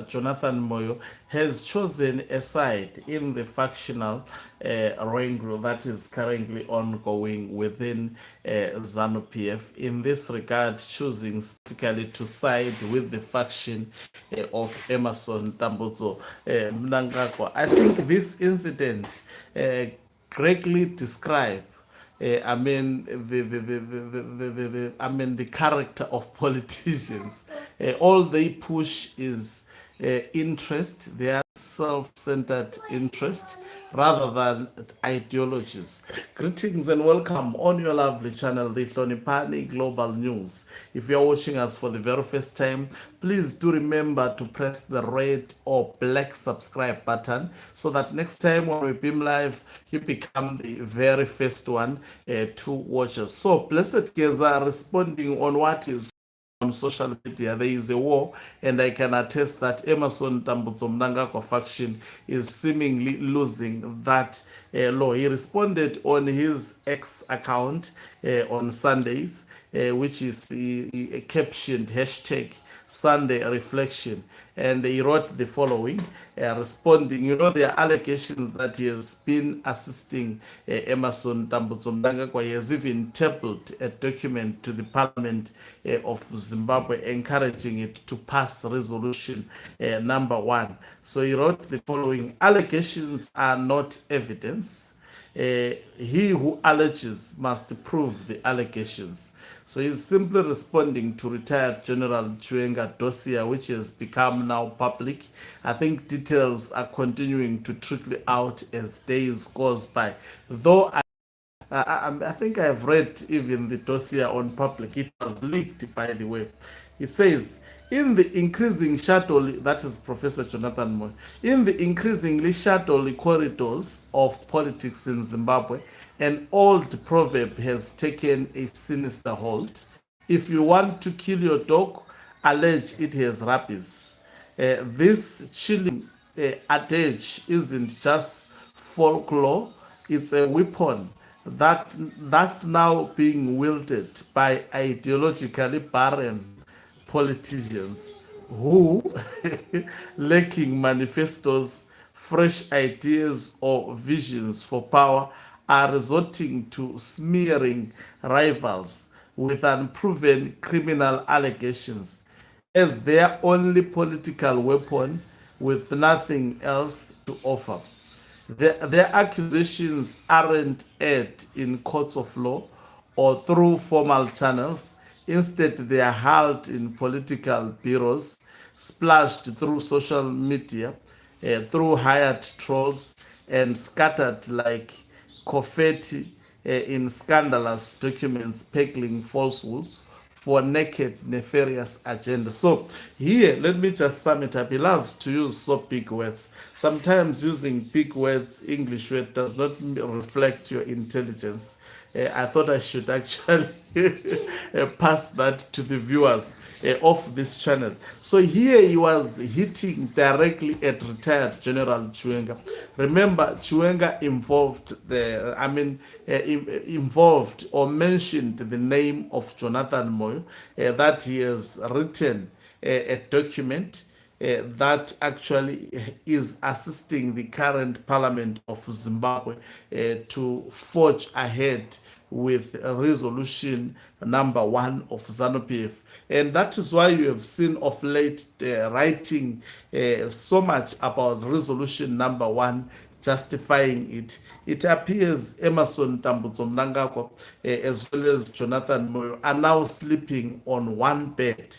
Jonathan Moyo has chosen a side in the factional wrangle that is currently ongoing within ZANU-PF. In this regard, choosing specifically to side with the faction of Emerson Tambuzo Mnangagwa. I think this incident greatly describes the character of politicians. All they push is interest, their self-centered interest, rather than ideologies. Greetings and welcome on your lovely channel, the Hlonipani Global News. If you're watching us for the very first time, please do remember to press the red or black subscribe button so that next time when we beam live, you become the very first one to watch us. So, Blessed Geza responding on what is on social media. There is a war, and I can attest that Emerson Tambuzo Mnangagwa faction is seemingly losing that law. He responded on his X account on Sundays, which is captioned hashtag Sunday reflection, and he wrote the following, responding, there are allegations that he has been assisting Emerson Tambuzo Mnangagwa. He has even tabled a document to the Parliament of Zimbabwe encouraging it to pass resolution number 1. So he wrote the following: allegations are not evidence. He who alleges must prove the allegations. So he's simply responding to retired General Chiwenga dossier, which has become now public. I think details are continuing to trickle out as days goes by. Though I think I've read even the dossier on public. It was leaked, by the way. It says, in the increasing shadowy, that is Professor Jonathan Moyo, in the increasingly shadowy corridors of politics in Zimbabwe, an old proverb has taken a sinister hold. If you want to kill your dog, allege it has rabies. This chilling adage isn't just folklore, it's a weapon that's now being wielded by ideologically barren politicians who, lacking manifestos, fresh ideas, or visions for power, are resorting to smearing rivals with unproven criminal allegations as their only political weapon, with nothing else to offer. Their accusations aren't aired in courts of law or through formal channels. Instead, they are held in political bureaus, splashed through social media, through hired trolls, and scattered like confetti in scandalous documents peddling falsehoods for naked, nefarious agenda. So here, let me just sum it up. He loves to use so big words. Sometimes using big words, English word, does not reflect your intelligence. I thought I should actually pass that to the viewers of this channel. So here he was hitting directly at retired General Chiwenga. Remember, Chiwenga involved or mentioned the name of Jonathan Moyo, that he has written a document that actually is assisting the current parliament of Zimbabwe to forge ahead with resolution number 1 of ZANU-PF. And that is why you have seen of late writing so much about resolution number 1, justifying it. It appears Emerson Tambuzo Mnangagwa as well as Jonathan Moyo are now sleeping on one bed.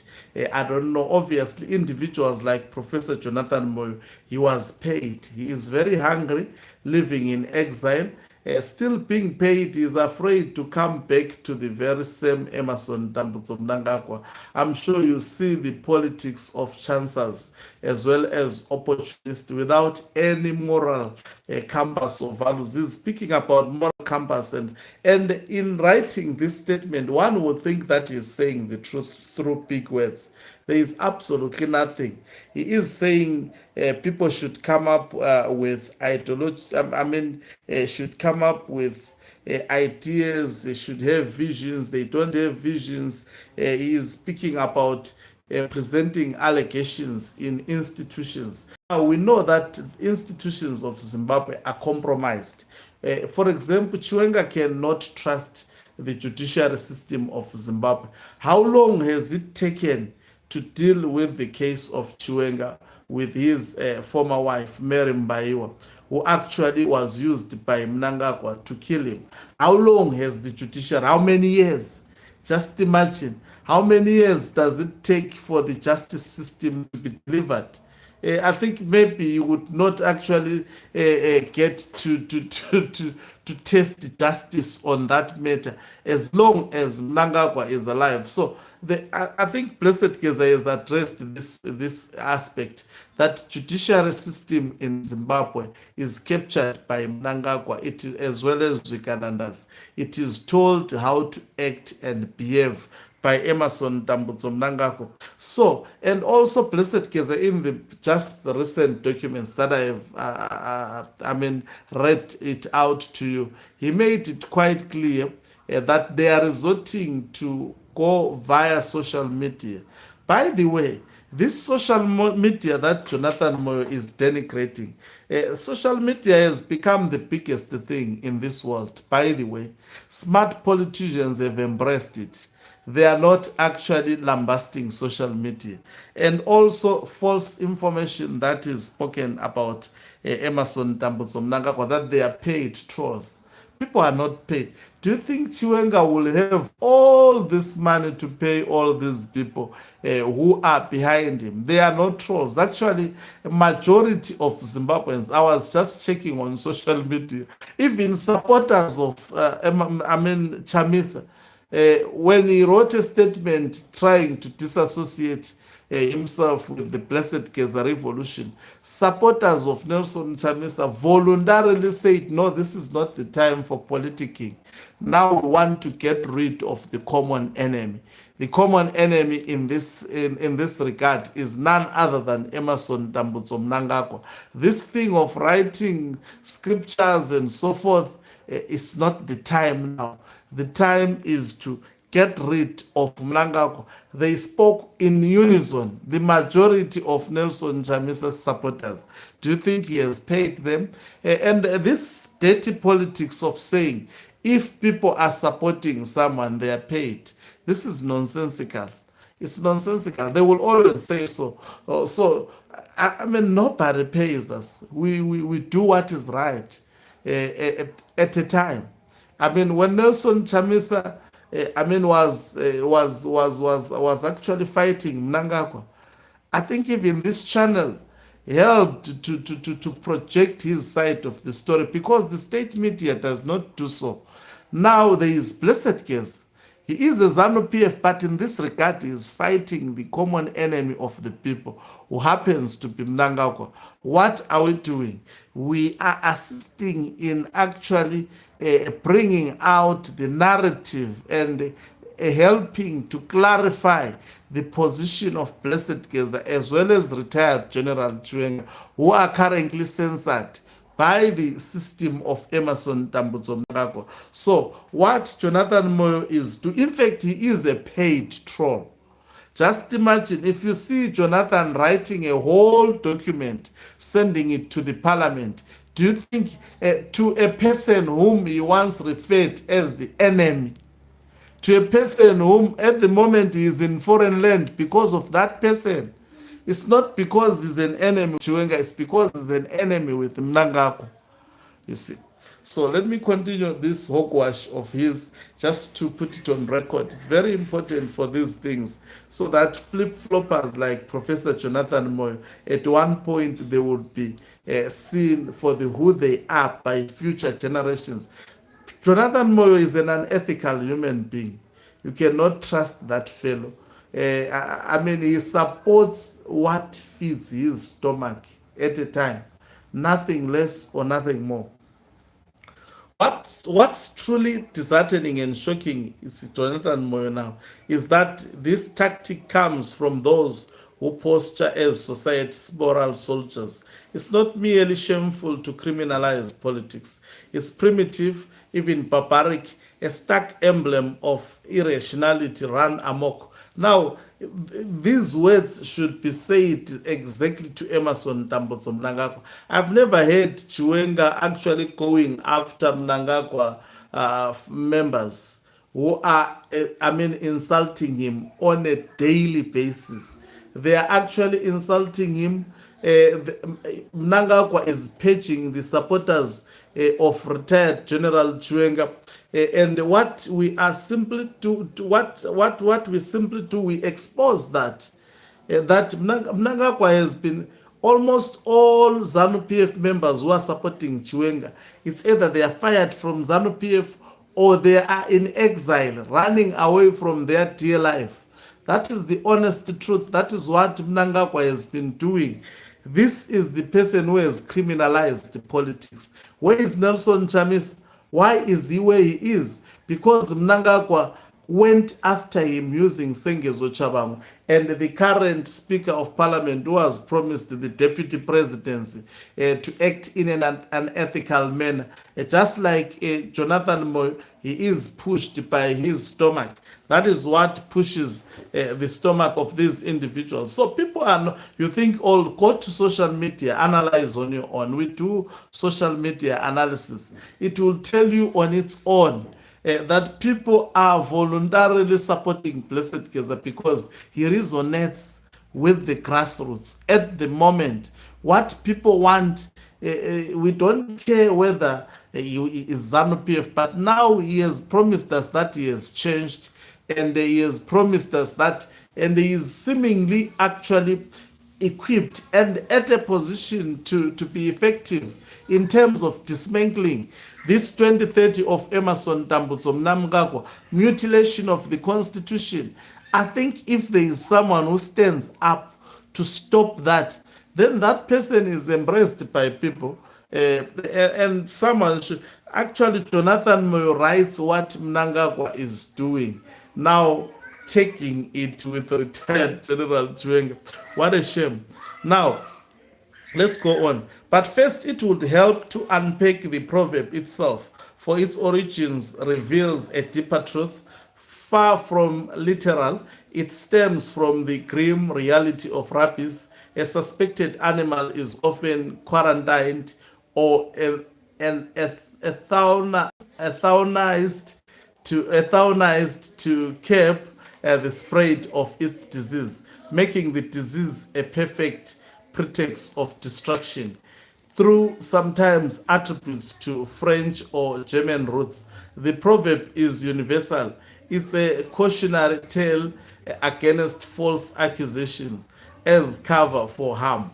I don't know, obviously individuals like Professor Jonathan Moyo, he was paid. He is very hungry, living in exile. Still being paid, he is afraid to come back to the very same Emerson Tambuzo Mnangagwa. I'm sure you see the politics of chancers as well as opportunists without any moral compass or values. He's speaking about moral compass, and in writing this statement, one would think that he's saying the truth through big words. There is absolutely nothing. He is saying people should come up with ideology. Should come up with ideas. They should have visions. They don't have visions. He is speaking about presenting allegations in institutions. Now, we know that institutions of Zimbabwe are compromised. For example, Chiwenga cannot trust the judiciary system of Zimbabwe. How long has it taken to deal with the case of Chiwenga with his former wife, Mary Mbaiwa, who actually was used by Mnangagwa to kill him? How long has the judiciary, how many years? Just imagine, how many years does it take for the justice system to be delivered? I think maybe you would not actually get to test justice on that matter as long as Mnangagwa is alive. So I think Blessed Geza has addressed this aspect, that judiciary system in Zimbabwe is captured by Mnangagwa, as well as Wikanandas. It is told how to act and behave by Emerson Tambutso Mnangagwa. So, and also Blessed Geza, in the recent documents that I have, read it out to you, he made it quite clear that they are resorting to go via social media. By the way, this social media that Jonathan Moyo is denigrating, social media has become the biggest thing in this world. By the way, smart politicians have embraced it. They are not actually lambasting social media. And also false information that is spoken about Emerson Tambutso Mnangagwa, that they are paid trolls. People are not paid. Do you think Chiwenga will have all this money to pay all these people who are behind him? They are not trolls. Actually, a majority of Zimbabweans, I was just checking on social media, even supporters of Chamisa, when he wrote a statement trying to disassociate himself with the Blessed Geza revolution, supporters of Nelson Chamisa voluntarily said, no, this is not the time for politicking. Now we want to get rid of the common enemy. The common enemy in this regard is none other than Emerson Tambutso Mnangagwa. This thing of writing scriptures and so forth is not the time now. The time is to get rid of Mnangagwa. They spoke in unison, the majority of Nelson Chamisa's supporters. Do you think he has paid them? And this dirty politics of saying, if people are supporting someone, they are paid. This is nonsensical. It's nonsensical. They will always say so. Nobody pays us. We do what is right at a time. When Nelson Chamisa was actually fighting Mnangagwa, I think even this channel helped to project his side of the story, because the state media does not do so. Now there is Blessed Geza. He is a ZANU-PF, but in this regard, he is fighting the common enemy of the people, who happens to be Mnangagwa. What are we doing? We are assisting in actually bringing out the narrative and helping to clarify the position of Blessed Geza, as well as retired General Chiwenga, who are currently censored by the system of Emerson Tambutso Mnangagwa. So what Jonathan Moyo is doing, in fact, he is a paid troll. Just imagine if you see Jonathan writing a whole document, sending it to the parliament. Do you think to a person whom he once referred as the enemy, to a person whom at the moment he is in foreign land because of that person? It's not because he's an enemy with Chiwenga, it's because he's an enemy with Mnangagwa, you see. So let me continue this hogwash of his, just to put it on record. It's very important for these things, so that flip-floppers like Professor Jonathan Moyo, at one point they would be seen for who they are by future generations. Jonathan Moyo is an unethical human being. You cannot trust that fellow. He supports what feeds his stomach at a time, nothing less or nothing more. What's truly disheartening and shocking is Jonathan Moyo now is that this tactic comes from those who posture as society's moral soldiers. It's not merely shameful to criminalize politics. It's primitive, even barbaric, a stark emblem of irrationality run amok. Now, these words should be said exactly to Emerson Tambotso Mnangagwa. I've never heard Chiwenga actually going after Mnangagwa members who are, insulting him on a daily basis. They are actually insulting him. Mnangagwa is paging the supporters of retired General Chiwenga. And what we are simply what we simply do, we expose that that Mnangagwa has been, almost all ZANU-PF members who are supporting Chiwenga, it's either they are fired from ZANU-PF or they are in exile, running away from their dear life. That is the honest truth. That is what Mnangagwa has been doing. This is the person who has criminalized politics. Where is Nelson Chamisa? Why is he where he is? Because Mnangagwa went after him using Sengezo Chabangu, and the current Speaker of Parliament, who has promised the Deputy Presidency to act in an unethical manner. Just like Jonathan Moyo, he is pushed by his stomach. That is what pushes the stomach of these individuals. So people are not, you think, all go to social media, analyze on your own. We do social media analysis. It will tell you on its own that people are voluntarily supporting Blessed Geza because he resonates with the grassroots at the moment. What people want, we don't care whether he is ZANU-PF, but now he has promised us that he has changed, and he has promised us that, and he is seemingly actually equipped and at a position to be effective in terms of dismantling this 2030 of Emerson Tambotso Mnangagwa, mutilation of the Constitution. I think if there is someone who stands up to stop that, then that person is embraced by people. And someone should, actually, Jonathan Moyo writes what Mnangagwa is doing, now taking it with retired General Chiwenga. What a shame. Now, let's go on. But first, it would help to unpack the proverb itself, for its origins reveals a deeper truth. Far from literal, it stems from the grim reality of rapists. A suspected animal is often quarantined or euthanized to curb the spread of its disease, making the disease a perfect pretext of destruction. Through sometimes attributes to French or German roots, the proverb is universal. It's a cautionary tale against false accusation as cover for harm.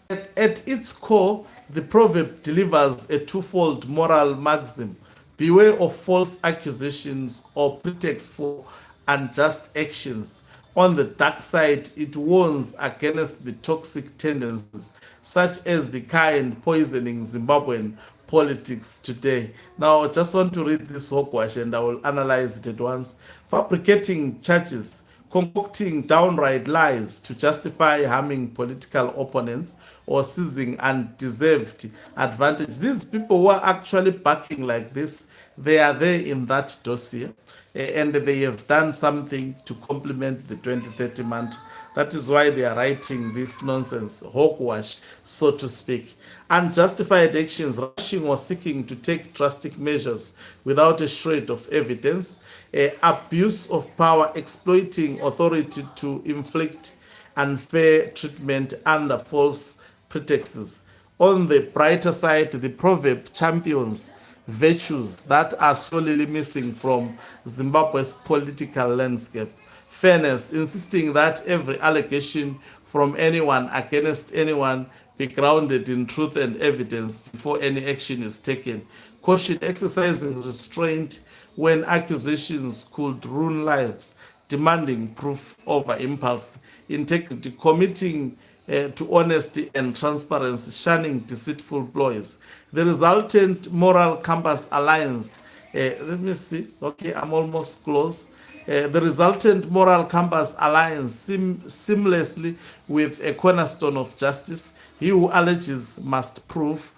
At its core, the proverb delivers a twofold moral maxim: beware of false accusations or pretext for unjust actions. On the dark side, it warns against the toxic tendencies, such as the kind poisoning Zimbabwean politics today. Now, I just want to read this hogwash and I will analyze it at once. Fabricating charges, concocting downright lies to justify harming political opponents or seizing undeserved advantage. These people who are actually backing like this, they are there in that dossier, and they have done something to complement the 2030 mantra. That is why they are writing this nonsense, hogwash, so to speak. Unjustified actions, rushing or seeking to take drastic measures without a shred of evidence, abuse of power, exploiting authority to inflict unfair treatment under false pretexts. On the brighter side, the proverb champions virtues that are solely missing from Zimbabwe's political landscape. Fairness, insisting that every allegation from anyone against anyone be grounded in truth and evidence before any action is taken. Caution, exercising restraint when accusations could ruin lives, demanding proof over impulse. Integrity, committing to honesty and transparency, shunning deceitful ploys. The resultant moral compass alliance, let me see, okay, I'm almost close. The resultant moral compass aligns seamlessly with a cornerstone of justice. He who alleges must prove.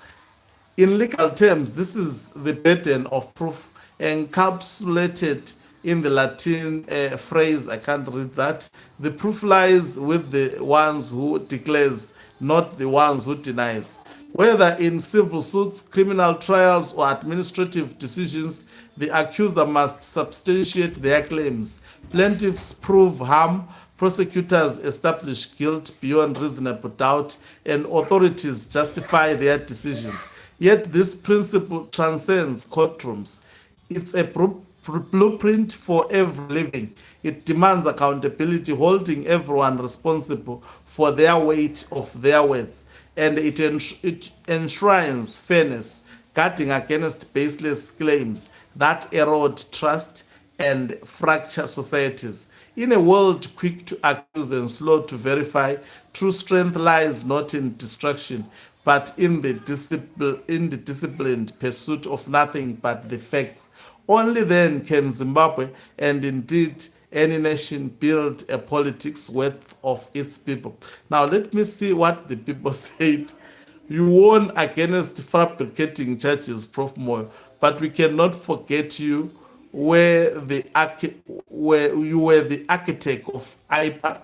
In legal terms, this is the burden of proof encapsulated in the Latin phrase, I can't read that. The proof lies with the ones who declares, not the ones who denies. Whether in civil suits, criminal trials, or administrative decisions, the accuser must substantiate their claims. Plaintiffs prove harm, prosecutors establish guilt beyond reasonable doubt, and authorities justify their decisions. Yet this principle transcends courtrooms. It's a blueprint for every living. It demands accountability, holding everyone responsible for their weight of their words. And it enshrines fairness, guarding against baseless claims that erode trust and fracture societies. In a world quick to accuse and slow to verify, true strength lies not in destruction, but in the disciplined pursuit of nothing but the facts. Only then can Zimbabwe, and indeed any nation, build a politics worth of its people. Now let me see what the people said. You warn against fabricating churches, Prof Moyo, but we cannot forget you where you were the architect of IPA.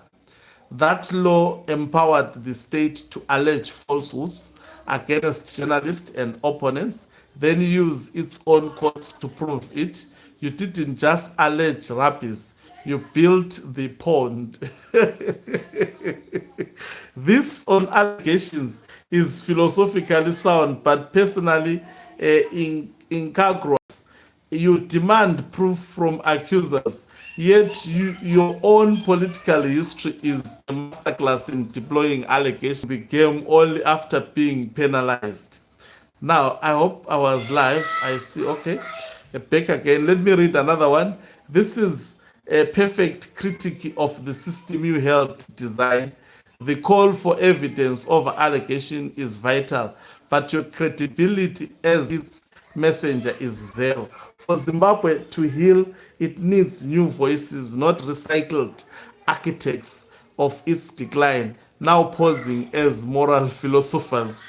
That law empowered the state to allege falsehoods against journalists and opponents, then use its own courts to prove it. You didn't just allege rubbish, you built the pond. This on allegations is philosophically sound, but personally incongruous. You demand proof from accusers, yet your own political history is a masterclass in deploying allegations became only after being penalized. Now, I hope I was live. I see, okay. Back again. Let me read another one. This is a perfect critique of the system you helped design. The call for evidence over allegation is vital, but your credibility as its messenger is zero. For Zimbabwe to heal, it needs new voices, not recycled architects of its decline, now posing as moral philosophers.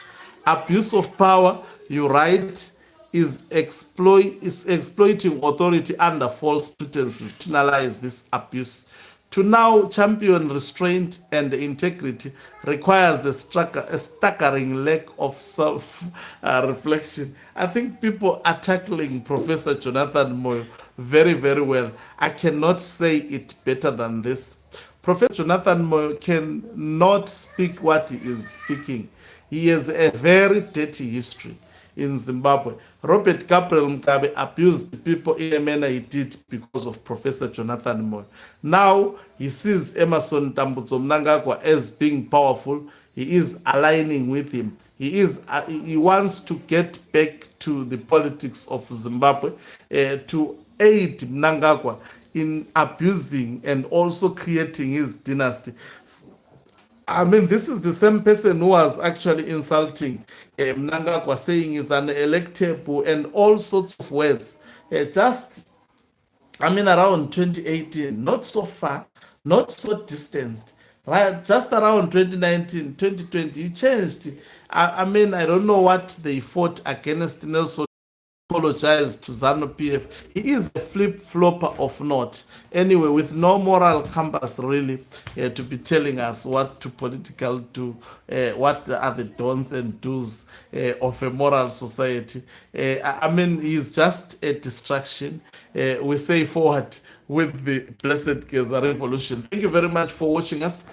Abuse of power, you write, is exploiting authority under false pretenses. Analyze this abuse. To now champion restraint and integrity requires a staggering lack of self-reflection. I think people are tackling Professor Jonathan Moyo very, very well. I cannot say it better than this. Professor Jonathan Moyo cannot speak what he is speaking. He has a very dirty history in Zimbabwe. Robert Gabriel Mugabe abused the people in a manner he did because of Professor Jonathan Moyo. Now he sees Emerson Tambudzo Mnangagwa as being powerful. He is aligning with him. He wants to get back to the politics of Zimbabwe to aid Mnangagwa in abusing and also creating his dynasty. I mean, this is the same person who was actually insulting Mnangagwa, saying he's unelectable and all sorts of words. Around 2018, not so far, not so distant, right? Just around 2019, 2020, he changed. I don't know what they fought against Nelson. Apologize to ZANU-PF. He is a flip-flopper of note. Anyway, with no moral compass really to be telling us what to political do, what are the don'ts and do's of a moral society. He's just a distraction. We say forward with the Blessed Geza revolution. Thank you very much for watching us.